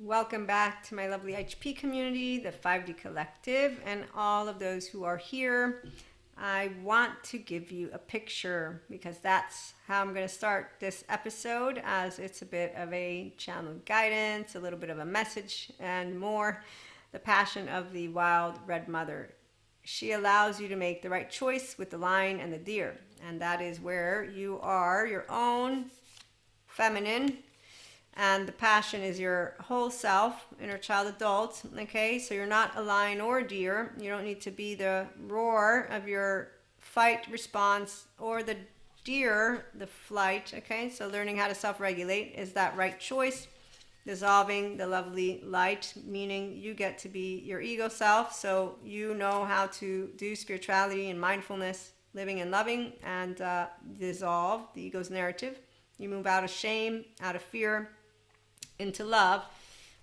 Welcome back to my lovely HP community, the 5D Collective, and all of those who are here. I want to give you a picture because that's how I'm going to start this episode, as it's a bit of a channel guidance, a little bit of a message, and more. The passion of the wild red mother. She allows you to make the right choice with the lion and the deer, and that is where you are your own feminine, and the passion is your whole self, inner child, adult. Okay, so you're not a lion or a deer. You don't need to be the roar of your fight response or the deer, the flight. Okay, so learning how to self-regulate is that right choice. Dissolving the lovely light, meaning you get to be your ego self, so you know how to do spirituality and mindfulness, living and loving, and dissolve the ego's narrative. You move out of shame, out of fear, into love.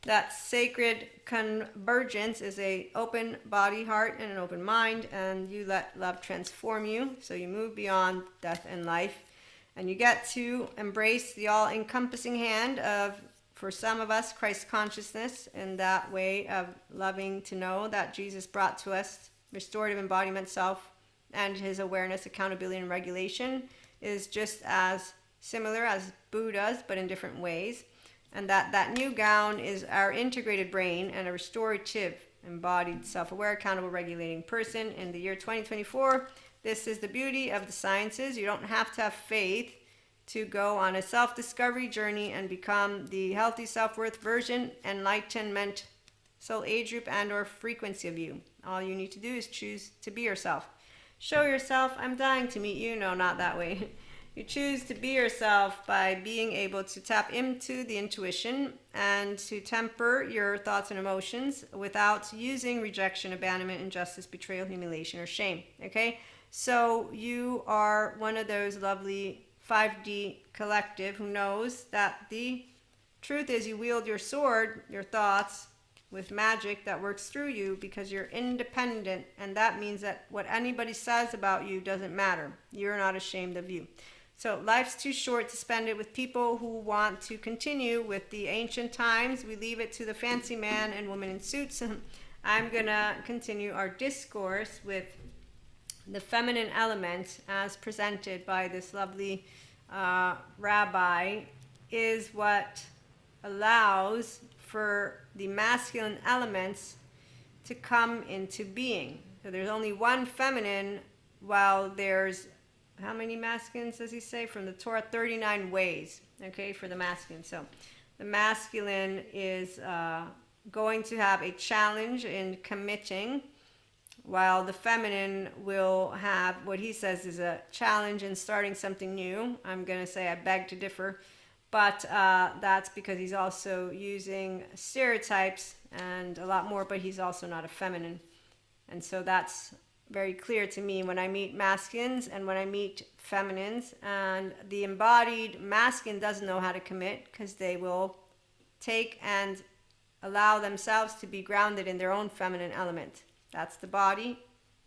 That sacred convergence is a open body, heart, and an open mind, and you let love transform you. So you move beyond death and life, and you get to embrace the all-encompassing hand of, for some of us, Christ consciousness, and that way of loving to know that Jesus brought to us restorative embodiment self, and his awareness, accountability, and regulation is just as similar as Buddha's, but in different ways. And that new gown is our integrated brain and a restorative, embodied, self-aware, accountable, regulating person in the year 2024. This is the beauty of the sciences. You don't have to have faith to go on a self-discovery journey and become the healthy self-worth version, enlightenment, soul age group, and or frequency of you. All you need to do is choose to be yourself. Show yourself, I'm dying to meet you. No, not that way. You choose to be yourself by being able to tap into the intuition and to temper your thoughts and emotions without using rejection, abandonment, injustice, betrayal, humiliation, or shame. Okay? So you are one of those lovely 5D collective who knows that the truth is you wield your sword, your thoughts, with magic that works through you because you're independent, and that means that what anybody says about you doesn't matter. You're not ashamed of you. So life's too short to spend it with people who want to continue with the ancient times. We leave it to the fancy man and woman in suits. I'm going to continue our discourse with the feminine element as presented by this lovely rabbi is what allows for the masculine elements to come into being. So there's only one feminine, while there's, how many masculines does he say? From the Torah, 39 ways, okay, for the masculine. So the masculine is going to have a challenge in committing, while the feminine will have what he says is a challenge in starting something new. I'm going to say I beg to differ, but that's because he's also using stereotypes and a lot more, but he's also not a feminine. And so that's very clear to me when I meet masculines and when I meet feminines. And the embodied masculine doesn't know how to commit because they will take and allow themselves to be grounded in their own feminine element. That's the body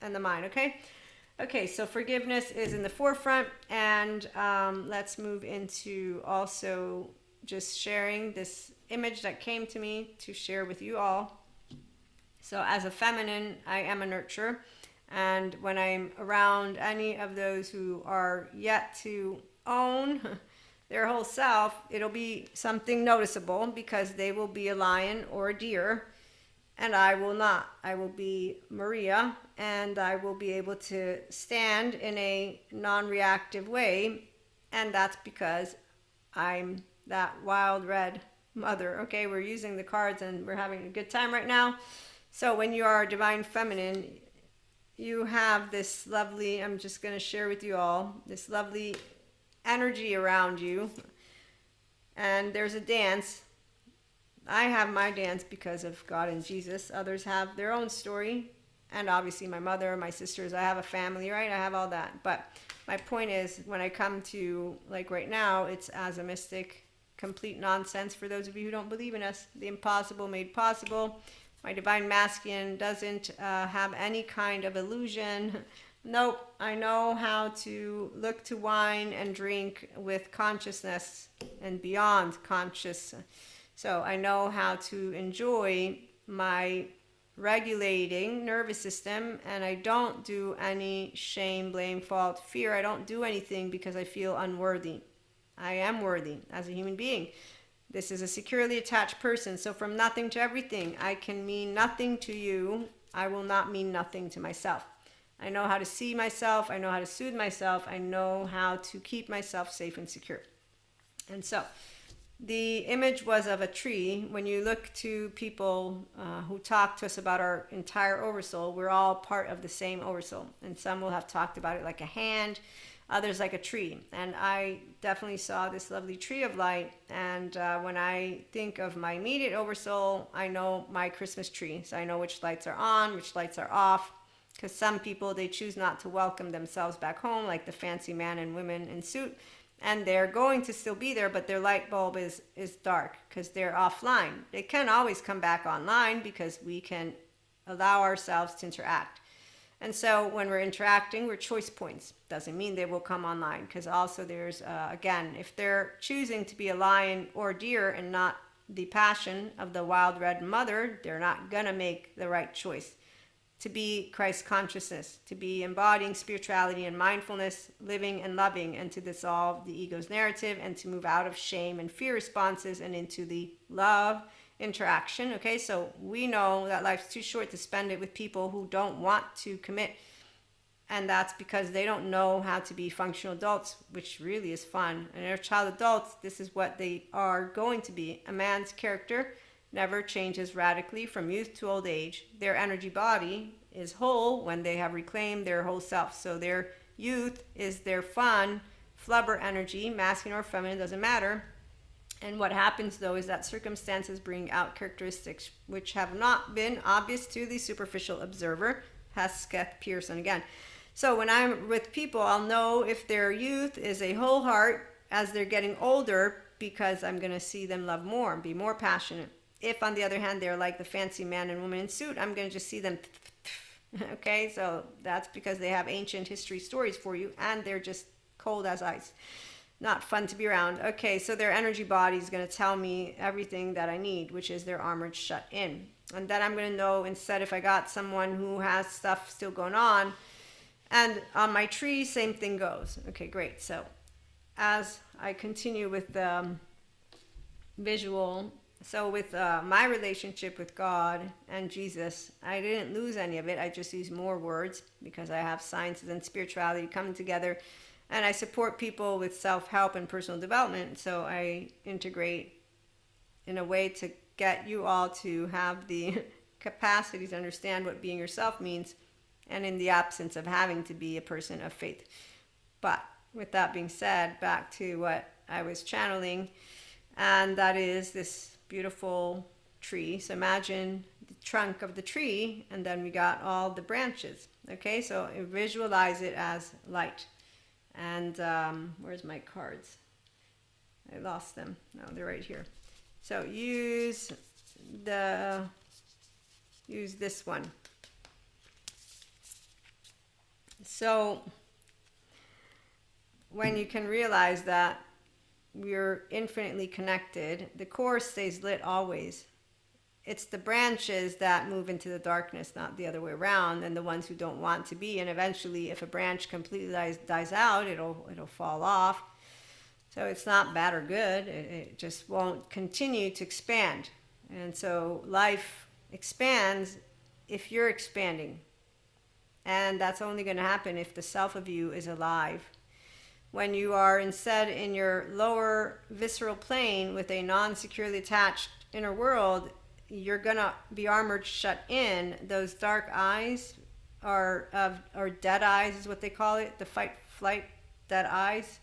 and the mind, okay? Okay, so forgiveness is in the forefront, and let's move into also just sharing this image that came to me to share with you all. So as a feminine, I am a nurturer. And when I'm around any of those who are yet to own their whole self, it'll be something noticeable because they will be a lion or a deer, and I will not. I will be Maria, and I will be able to stand in a non-reactive way, and that's because I'm that wild red mother. Okay, we're using the cards and we're having a good time right now. So when you are divine feminine, you have this lovely, I'm just going to share with you all, this lovely energy around you. And there's a dance. I have my dance because of God and Jesus. Others have their own story. And obviously my mother, my sisters, I have a family, right? I have all that. But my point is, when I come to, like right now, it's as a mystic, complete nonsense for those of you who don't believe in us. The impossible made possible. My divine masculine doesn't have any kind of illusion. Nope, I know how to look to wine and drink with consciousness and beyond conscious. So I know how to enjoy my regulating nervous system, and I don't do any shame, blame, fault, fear. I don't do anything because I feel unworthy. I am worthy as a human being. This is a securely attached person. So from nothing to everything, I can mean nothing to you. I will not mean nothing to myself. I know how to see myself. I know how to soothe myself. I know how to keep myself safe and secure. And so the image was of a tree. When you look to people who talk to us about our entire oversoul, we're all part of the same oversoul. And some will have talked about it like a hand, others like a tree. And I definitely saw this lovely tree of light. And when I think of my immediate oversoul, I know my Christmas tree. So I know which lights are on, which lights are off. Because some people, they choose not to welcome themselves back home, like the fancy man and women in suit. And they're going to still be there, but their light bulb is dark because they're offline. They can always come back online because we can allow ourselves to interact. And so when we're interacting, we're choice points. Doesn't mean they will come online, because also there's, again, if they're choosing to be a lion or deer and not the passion of the wild red mother, they're not going to make the right choice. To be Christ consciousness, to be embodying spirituality and mindfulness, living and loving, and to dissolve the ego's narrative and to move out of shame and fear responses and into the love interaction. Okay, so we know that life's too short to spend it with people who don't want to commit. And that's because they don't know how to be functional adults, which really is fun. And they're child adults, this is what they are going to be. A man's character never changes radically from youth to old age. Their energy body is whole when they have reclaimed their whole self. So their youth is their fun, flubber energy, masculine or feminine, doesn't matter. And what happens though is that circumstances bring out characteristics which have not been obvious to the superficial observer. Hesketh Pearson again. So when I'm with people, I'll know if their youth is a whole heart as they're getting older, because I'm going to see them love more and be more passionate. If, on the other hand, they're like the fancy man and woman in suit, I'm going to just see them. Okay, so that's because they have ancient history stories for you, and they're just cold as ice. Not fun to be around. Okay, so their energy body is going to tell me everything that I need, which is their armored shut in. And then I'm going to know, instead, if I got someone who has stuff still going on, and on my tree, same thing goes. Okay, great. So as I continue with the visual, so with my relationship with God and Jesus, I didn't lose any of it. I just used more words because I have sciences and spirituality coming together. And I support people with self-help and personal development. So I integrate in a way to get you all to have the capacity to understand what being yourself means, and in the absence of having to be a person of faith. But with that being said, back to what I was channeling, and that is this beautiful tree. So imagine the trunk of the tree, and then we got all the branches. Okay, so visualize it as light. And where's my cards? I lost them. No, they're right here. So use this one. So when you can realize that we're infinitely connected, the core stays lit always. It's the branches that move into the darkness, not the other way around, and the ones who don't want to be. And eventually, if a branch completely dies out, it'll fall off. So it's not bad or good. It just won't continue to expand. And so life expands if you're expanding. And that's only going to happen if the self of you is alive. When you are instead in your lower visceral plane with a non-securely attached inner world, you're going to be armored shut in. Those dark eyes are dead eyes is what they call it, the fight, flight, dead eyes.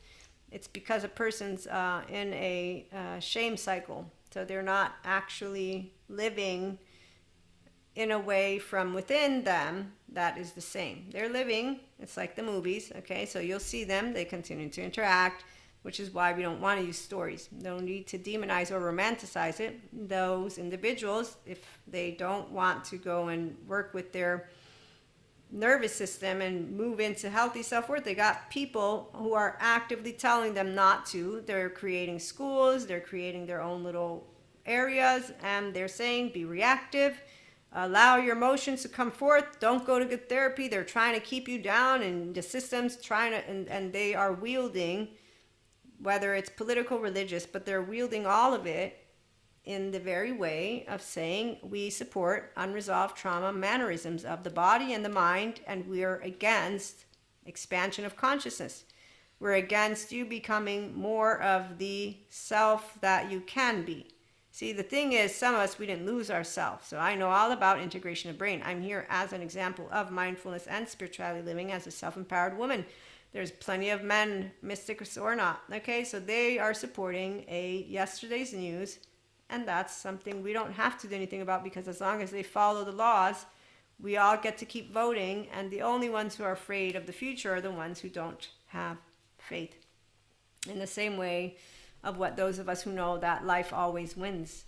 It's because a person's in a shame cycle. So they're not actually living in a way from within them that is the same. They're living, it's like the movies, okay? So you'll see them, they continue to interact, which is why we don't want to use stories. No need to demonize or romanticize it. Those individuals, if they don't want to go and work with their nervous system and move into healthy self-worth, they got people who are actively telling them not to. They're creating schools, they're creating their own little areas, and they're saying be reactive. Allow your emotions to come forth. Don't go to good therapy. They're trying to keep you down, and the system's trying to, and they are wielding, whether it's political, religious, but they're wielding all of it in the very way of saying we support unresolved trauma mannerisms of the body and the mind, and we're against expansion of consciousness. We're against you becoming more of the self that you can be. See, the thing is, some of us, we didn't lose ourselves. So I know all about integration of brain. I'm here as an example of mindfulness and spirituality living as a self-empowered woman. There's plenty of men, mystics or not. Okay, so they are supporting a yesterday's news, and that's something we don't have to do anything about, because as long as they follow the laws, we all get to keep voting, and the only ones who are afraid of the future are the ones who don't have faith. In the same way of what those of us who know that life always wins.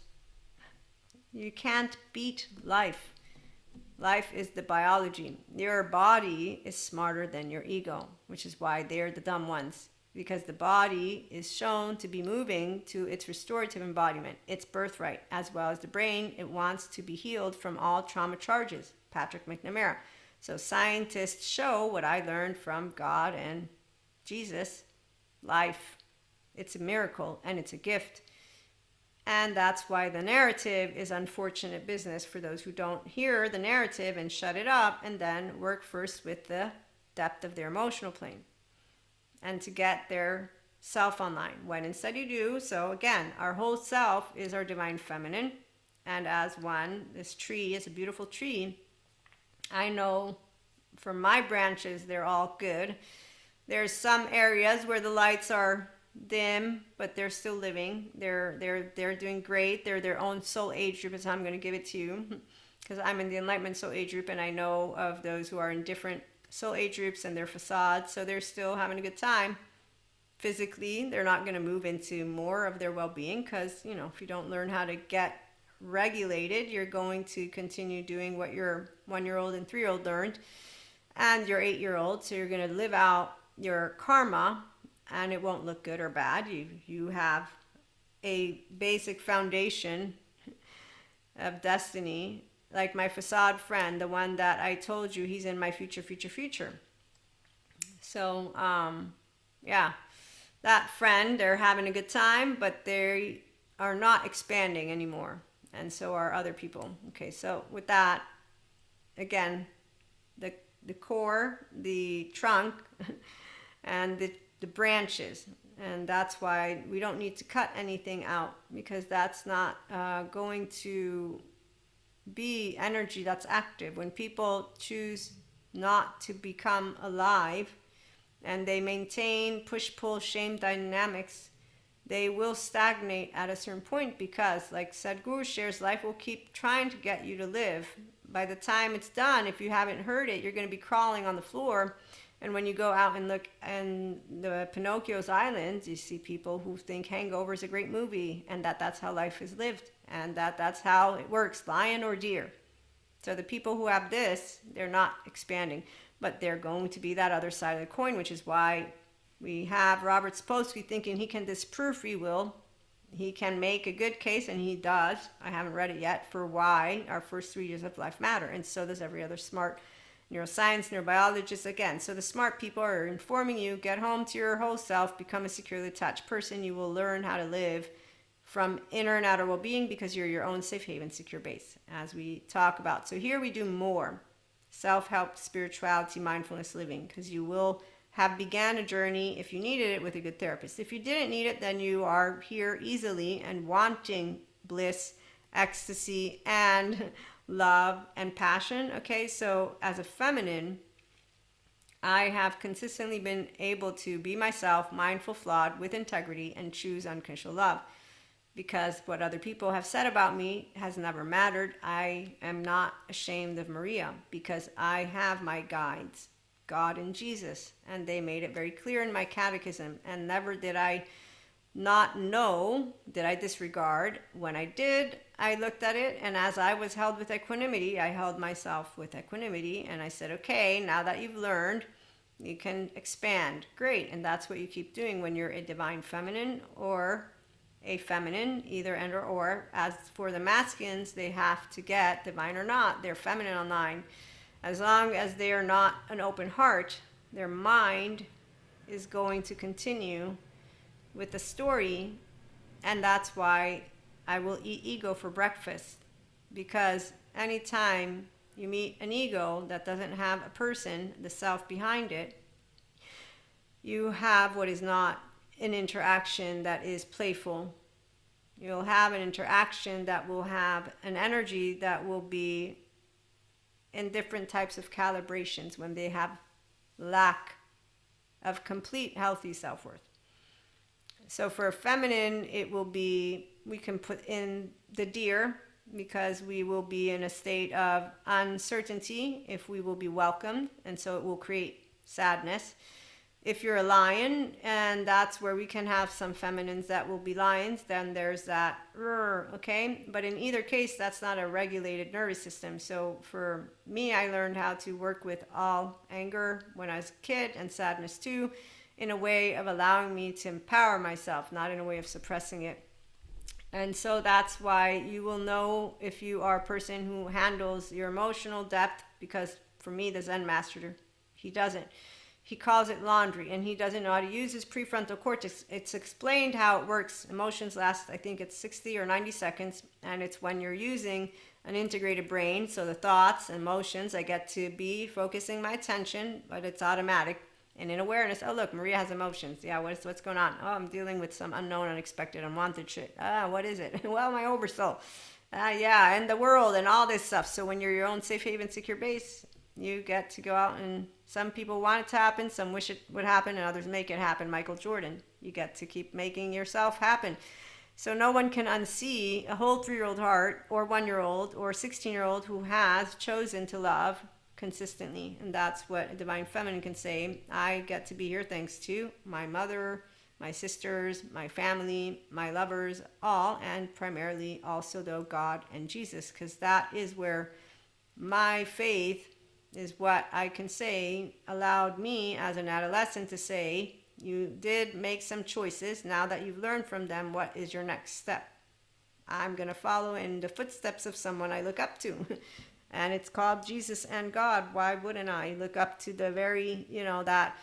You can't beat life. Life is the biology. Your body is smarter than your ego, which is why they're the dumb ones. Because the body is shown to be moving to its restorative embodiment, its birthright, as well as the brain. It wants to be healed from all trauma charges. Patrick McNamara. So scientists show what I learned from God and Jesus. Life. It's a miracle and it's a gift. And that's why the narrative is unfortunate business for those who don't hear the narrative and shut it up, and then work first with the depth of their emotional plane and to get their self online, when instead you do. So again, our whole self is our divine feminine, and as one, this tree is a beautiful tree. I know from my branches they're all good. There's some areas where the lights are dim, but they're still living. They're doing great. They're their own soul age group, is how I'm going to give it to you, because I'm in the Enlightenment soul age group, and I know of those who are in different soul age groups and their facades, so they're still having a good time. Physically, they're not going to move into more of their well-being, because if you don't learn how to get regulated, you're going to continue doing what your 1-year-old and 3-year-old learned, and your 8-year-old. So you're going to live out your karma, and it won't look good or bad. You have a basic foundation of destiny. Like my facade friend, the one that I told you, he's in my future. So, yeah, that friend, they're having a good time, but they are not expanding anymore. And so are other people. Okay, so with that, again, the core, the trunk, and the branches. And that's why we don't need to cut anything out, because that's not going to be energy that's active. When people choose not to become alive and they maintain push-pull shame dynamics, they will stagnate at a certain point, because like Sadhguru shares, life will keep trying to get you to live. By the time it's done, if you haven't heard it, you're going to be crawling on the floor. And when you go out and look in the Pinocchio's Islands, you see people who think Hangover is a great movie, and that's how life is lived, and that's how it works, lion or deer. So the people who have this, they're not expanding, but they're going to be that other side of the coin, which is why we have Robert Sapolsky thinking he can disprove free will. He can make a good case, and he does. I haven't read it yet, for why our first 3 years of life matter, and so does every other smart neuroscience, neurobiologist. Again, so the smart people are informing you, get home to your whole self, become a securely attached person. You will learn how to live from inner and outer well-being, because you're your own safe haven, secure base, as we talk about. So here we do more self-help, spirituality, mindfulness living, because you will have began a journey, if you needed it, with a good therapist. If you didn't need it, then you are here easily and wanting bliss, ecstasy, and love and passion. Okay, so as a feminine, I have consistently been able to be myself, mindful, flawed, with integrity, and choose unconditional love, because what other people have said about me has never mattered. I am not ashamed of Maria, because I have my guides, God and Jesus, and they made it very clear in my catechism, and never did I not know, did I disregard. When I did, I looked at it, and as I was held with equanimity, I held myself with equanimity, and I said, okay, now that you've learned, you can expand. Great. And that's what you keep doing when you're a divine feminine or a feminine, either and or. As for the masculines, they have to get, divine or not, their feminine online. As long as they are not an open heart, their mind is going to continue with the story. And that's why I will eat ego for breakfast. Because anytime you meet an ego that doesn't have a person, the self behind it, you have what is not an interaction that is playful. You'll have an interaction that will have an energy that will be in different types of calibrations when they have lack of complete healthy self-worth. So for a feminine, it will be, we can put in the deer, because we will be in a state of uncertainty if we will be welcomed, and so it will create sadness. If you're a lion, and that's where we can have some feminines that will be lions, then there's that, okay? But in either case, that's not a regulated nervous system. So for me, I learned how to work with all anger when I was a kid, and sadness too, in a way of allowing me to empower myself, not in a way of suppressing it. And so that's why you will know if you are a person who handles your emotional depth, because for me, the Zen master, he doesn't. He calls it laundry, and he doesn't know how to use his prefrontal cortex. It's explained how it works. Emotions last, I think it's 60 or 90 seconds, and it's when you're using an integrated brain. So the thoughts, emotions, I get to be focusing my attention, but it's automatic. And in awareness, oh look, Maria has emotions. Yeah, what's going on? Oh, I'm dealing with some unknown, unexpected, unwanted shit. What is it? Well, my oversoul. Yeah, and the world and all this stuff. So when you're your own safe haven, secure base, you get to go out, and some people want it to happen, some wish it would happen, and others make it happen. Michael Jordan. You get to keep making yourself happen. So no one can unsee a whole 3-year-old heart, or 1-year-old, or 16-year-old who has chosen to love consistently. And that's what a divine feminine can say. I get to be here thanks to my mother, my sisters, my family, my lovers, all, and primarily also though God and Jesus, because that is where my faith is what I can say allowed me as an adolescent to say, you did make some choices. Now that you've learned from them, what is your next step? I'm going to follow in the footsteps of someone I look up to. And it's called Jesus and God. Why wouldn't I look up to the very, that?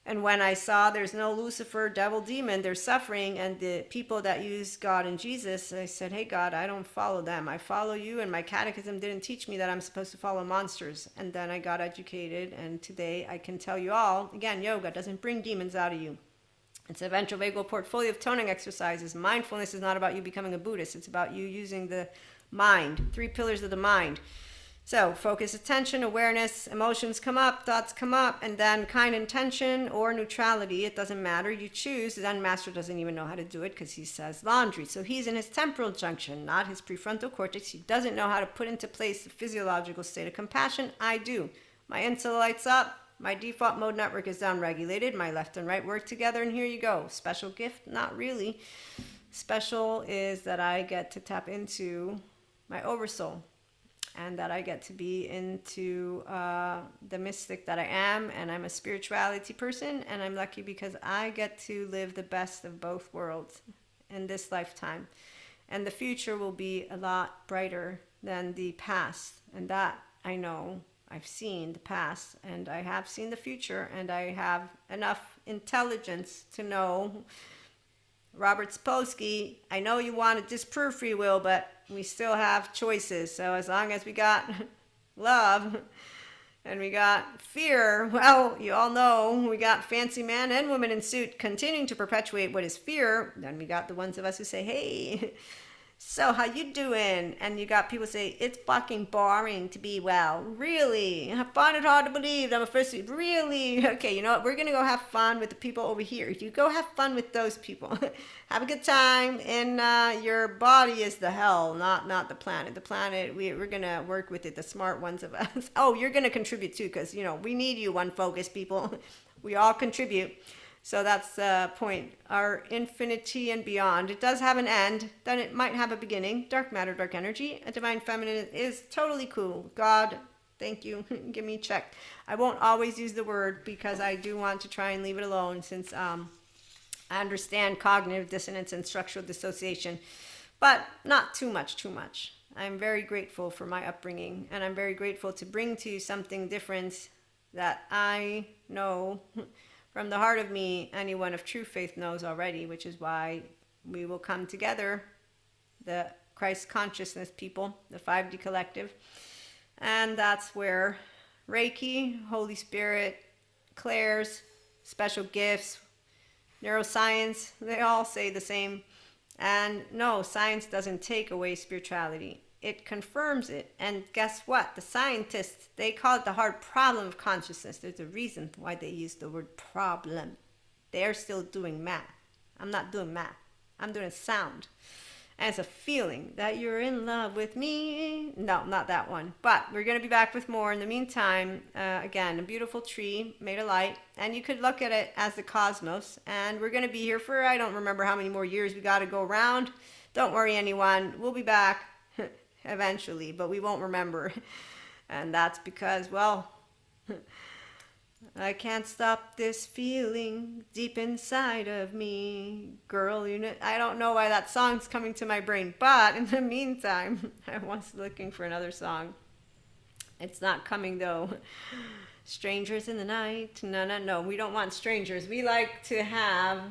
And when I saw there's no Lucifer, devil, demon, they're suffering, and the people that use God and Jesus, I said, hey, God, I don't follow them. I follow you, and my catechism didn't teach me that I'm supposed to follow monsters. And then I got educated, and today I can tell you all, again, yoga doesn't bring demons out of you. It's a ventral vagal portfolio of toning exercises. Mindfulness is not about you becoming a Buddhist. It's about you using the mind, 3 pillars of the mind. So focus, attention, awareness, emotions come up, thoughts come up, and then kind intention or neutrality. It doesn't matter. You choose. The Zen master doesn't even know how to do it because he says laundry. So he's in his temporal junction, not his prefrontal cortex. He doesn't know how to put into place the physiological state of compassion. I do. My insula lights up. My default mode network is downregulated. My left and right work together, and here you go. Special gift? Not really. Special is that I get to tap into my oversoul, and that I get to be into the mystic that I am, and I'm a spirituality person, and I'm lucky because I get to live the best of both worlds in this lifetime. And the future will be a lot brighter than the past, and that I know. I've seen the past, and I have seen the future, and I have enough intelligence to know. Robert Sapolsky, I know you want to disprove free will, but we still have choices. So as long as we got love and we got fear, well, you all know we got fancy man and woman in suit continuing to perpetuate what is fear. Then we got the ones of us who say, hey, so how you doing? And you got people say, it's fucking boring to be well. Really? I find it hard to believe I'm a first. Really? Okay, you know what? We're going to go have fun with the people over here. You go have fun with those people. Have a good time. And your body is the hell, not the planet. The planet, we're going to work with it, the smart ones of us. Oh, you're going to contribute too, because, we need you, one focus, people. We all contribute. So that's the point. Our infinity and beyond. It does have an end. Then it might have a beginning. Dark matter, dark energy. A divine feminine is totally cool. God, thank you. Give me a check. I won't always use the word because I do want to try and leave it alone since I understand cognitive dissonance and structural dissociation, but not too much, too much. I'm very grateful for my upbringing, and I'm very grateful to bring to you something different that I know from the heart of me, anyone of true faith knows already, which is why we will come together, the Christ consciousness people, the 5D collective. And that's where Reiki, Holy Spirit, clairs, special gifts, neuroscience, they all say the same. And no, science doesn't take away spirituality. It confirms it. And guess what? The scientists, they call it the hard problem of consciousness. There's a reason why they use the word problem. They're still doing math. I'm not doing math. I'm doing sound. And it's a feeling that you're in love with me. No, not that one. But we're going to be back with more. In the meantime, again, a beautiful tree made of light. And you could look at it as the cosmos. And we're going to be here for, I don't remember how many more years we got to go around. Don't worry, anyone. We'll be back eventually, but we won't remember. And that's because, well, I can't stop this feeling deep inside of me. Girl, you know, I don't know why that song's coming to my brain, but in the meantime, I was looking for another song. It's not coming though. Strangers in the night. No, we don't want strangers. We like to have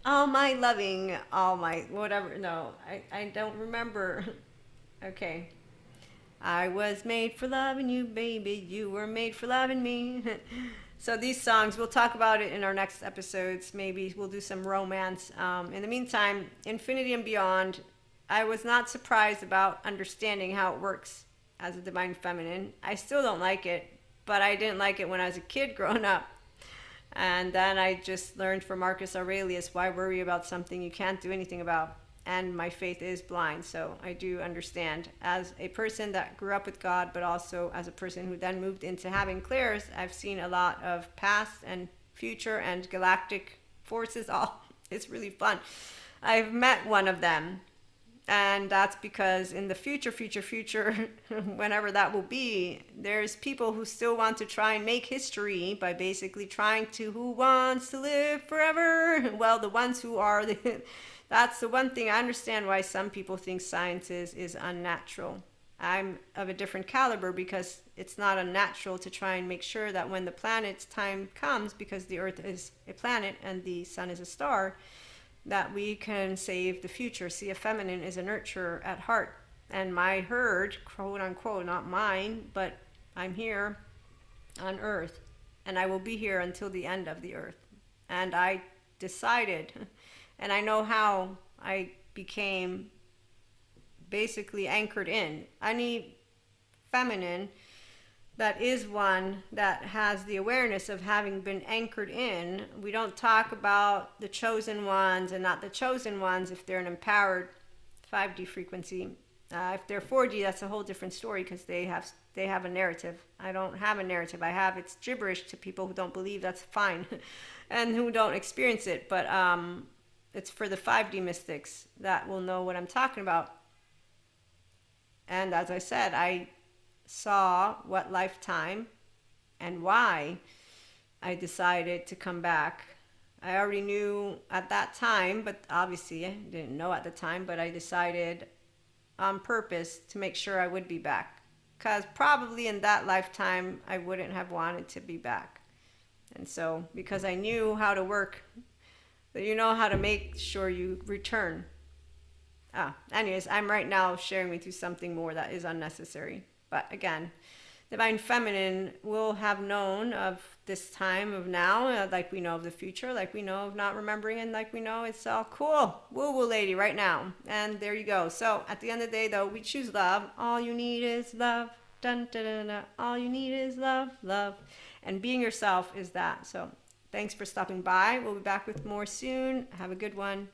all my loving, all my whatever. No, I don't remember. Okay. I was made for loving you, baby. You were made for loving me. So these songs, we'll talk about it in our next episodes. Maybe we'll do some romance. In the meantime, Infinity and Beyond, I was not surprised about understanding how it works as a divine feminine. I still don't like it, but I didn't like it when I was a kid growing up. And then I just learned from Marcus Aurelius, why worry about something you can't do anything about? And my faith is blind, so I do understand. As a person that grew up with God, but also as a person who then moved into having clairs, I've seen a lot of past and future and galactic forces. All it's really fun. I've met one of them, and that's because in the future, whenever that will be, there's people who still want to try and make history by basically trying to, who wants to live forever? Well, the ones who are the that's the one thing I understand why some people think science is unnatural. I'm of a different caliber because it's not unnatural to try and make sure that when the planet's time comes, because the Earth is a planet and the sun is a star, that we can save the future. See, a feminine is a nurturer at heart. And my herd, quote unquote, not mine, but I'm here on Earth. And I will be here until the end of the Earth. And I decided... And I know how I became basically anchored in. Any feminine that is one that has the awareness of having been anchored in. We don't talk about the chosen ones and not the chosen ones if they're an empowered 5D frequency. If they're 4D, that's a whole different story because they have a narrative. I don't have a narrative. It's gibberish to people who don't believe. That's fine, and who don't experience it. But it's for the 5D mystics that will know what I'm talking about. And as I said, I saw what lifetime and why I decided to come back. I already knew at that time, but obviously I didn't know at the time, but I decided on purpose to make sure I would be back. Because probably in that lifetime, I wouldn't have wanted to be back. And so, because I knew how to work, that you know how to make sure you return. Anyways, I'm right now sharing with you something more that is unnecessary. But again, Divine Feminine will have known of this time of now, like we know of the future, like we know of not remembering, and like we know it's all cool. Woo-woo lady right now. And there you go. So at the end of the day, though, we choose love. All you need is love. Dun, dun, dun, dun. All you need is love, love. And being yourself is that. So thanks for stopping by. We'll be back with more soon. Have a good one.